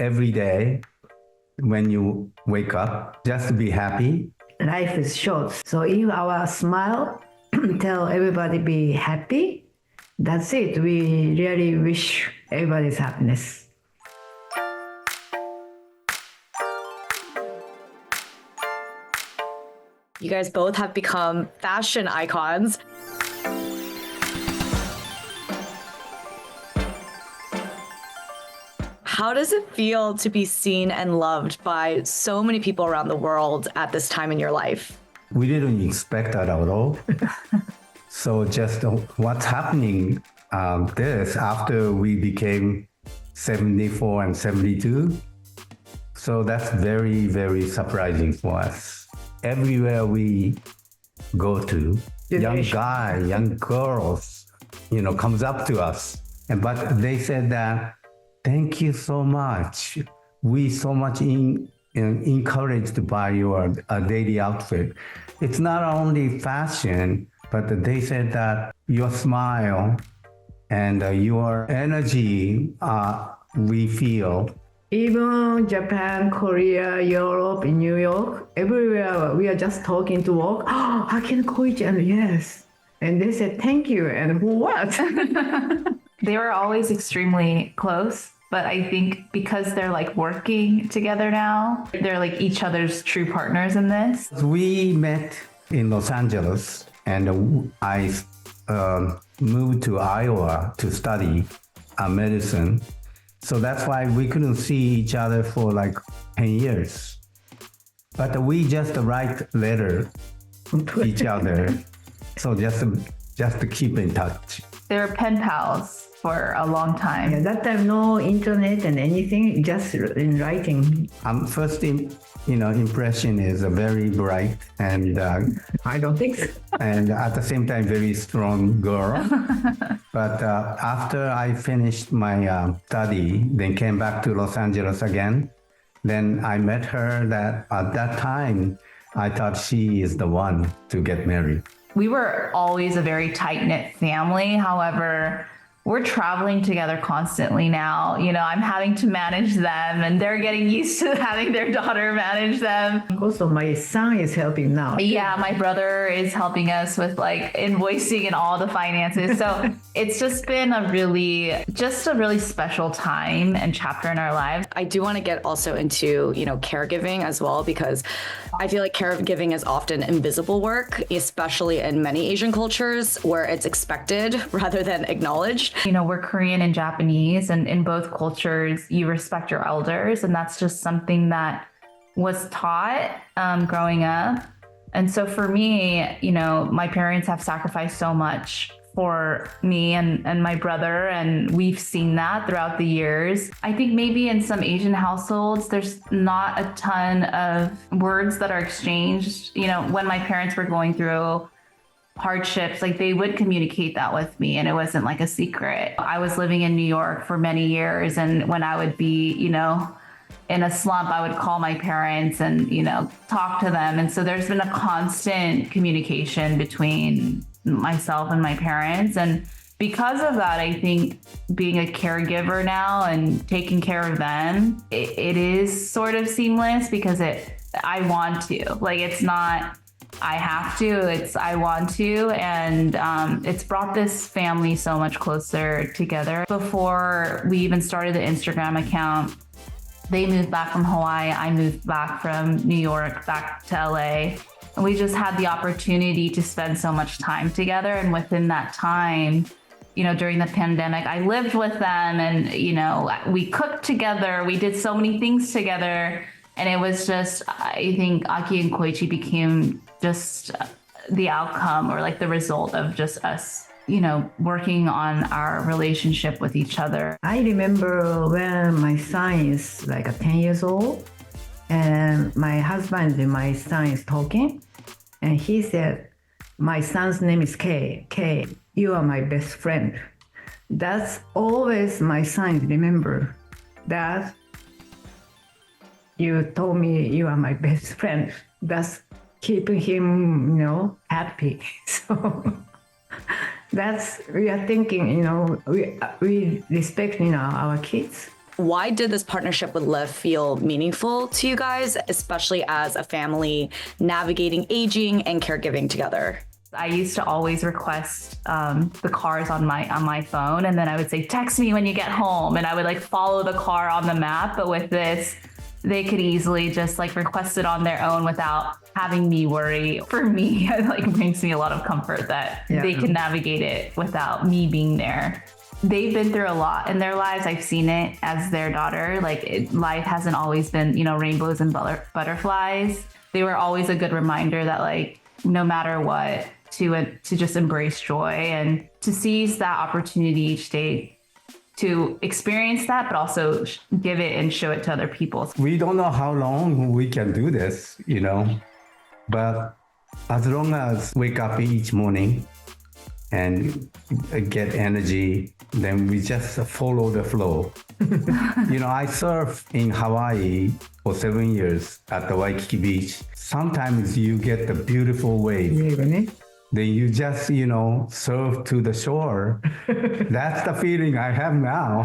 every day when you wake up, just be happy. Life is short. So if our smile tell everybody be happy, that's it. We really wish everybody's happiness. You guys both have become fashion icons. How does it feel to be seen and loved by so many people around the world at this time in your life? We didn't expect that at all. So just what's happening this after we became 74 and 72. So that's very, very surprising for us. Everywhere we go to, young guys, young girls, comes up to us. But they said that, thank you so much. We so much encouraged by your daily outfit. It's not only fashion, but they said that your smile and your energy, we feel. Even Japan, Korea, Europe, in New York, everywhere we are just talking to work. Oh, Aki and Koichi, and yes. And they said, thank you. And for what? They were always extremely close, but I think because they're like working together now, they're like each other's true partners in this. We met in Los Angeles, and I moved to Iowa to study medicine. So that's why we couldn't see each other for like 10 years. But we just write letter to each other. So just to keep in touch. They were pen pals for a long time. Yeah, that time no internet and anything, just in writing. First impression is a very bright and I don't think so. And at the same time very strong girl. But after I finished my study, then came back to Los Angeles again. Then I met her. That at that time I thought she is the one to get married. We were always a very tight-knit family. However, we're traveling together constantly now. I'm having to manage them and they're getting used to having their daughter manage them. Also, my son is helping now. Yeah, my brother is helping us with like invoicing and all the finances. So it's just been a really special time and chapter in our lives. I do want to get also into, caregiving as well, because I feel like caregiving is often invisible work, especially in many Asian cultures where it's expected rather than acknowledged. We're Korean and Japanese, and in both cultures, you respect your elders. And that's just something that was taught growing up. And so for me, my parents have sacrificed so much for me and my brother, and we've seen that throughout the years. I think maybe in some Asian households, there's not a ton of words that are exchanged. When my parents were going through hardships, like they would communicate that with me, and it wasn't like a secret. I was living in New York for many years, and when I would be, in a slump, I would call my parents and, talk to them. And so there's been a constant communication between myself and my parents. And because of that, I think being a caregiver now and taking care of them, it is sort of seamless because I want to. Like, it's not I have to, it's I want to. And it's brought this family so much closer together. Before we even started the Instagram account, they moved back from Hawaii. I moved back from New York, back to LA. And we just had the opportunity to spend so much time together. And within that time, during the pandemic, I lived with them and, we cooked together. We did so many things together. And it was just, I think Aki and Koichi became just the outcome or like the result of just us, working on our relationship with each other. I remember when my son is like 10 years old and my husband and my son is talking and he said, my son's name is Kay. Kay, you are my best friend. That's always my son remember that you told me you are my best friend. That's keeping him, happy. So we are thinking, we respect, our kids. Why did this partnership with Lyft feel meaningful to you guys, especially as a family navigating aging and caregiving together? I used to always request the cars on my phone, and then I would say, text me when you get home, and I would like follow the car on the map. But with this, they could easily just like request it on their own without having me worry. For me, it like brings me a lot of comfort that they can navigate it without me being there. They've been through a lot in their lives. I've seen it as their daughter. Life hasn't always been, rainbows and butterflies. They were always a good reminder that like, no matter what, to just embrace joy and to seize that opportunity each day to experience that, but also give it and show it to other people. We don't know how long we can do this, but as long as wake up each morning and get energy, then we just follow the flow. I surfed in Hawaii for 7 years at the Waikiki beach. Sometimes you get the beautiful wave. Then you just, surf to the shore. That's the feeling I have now.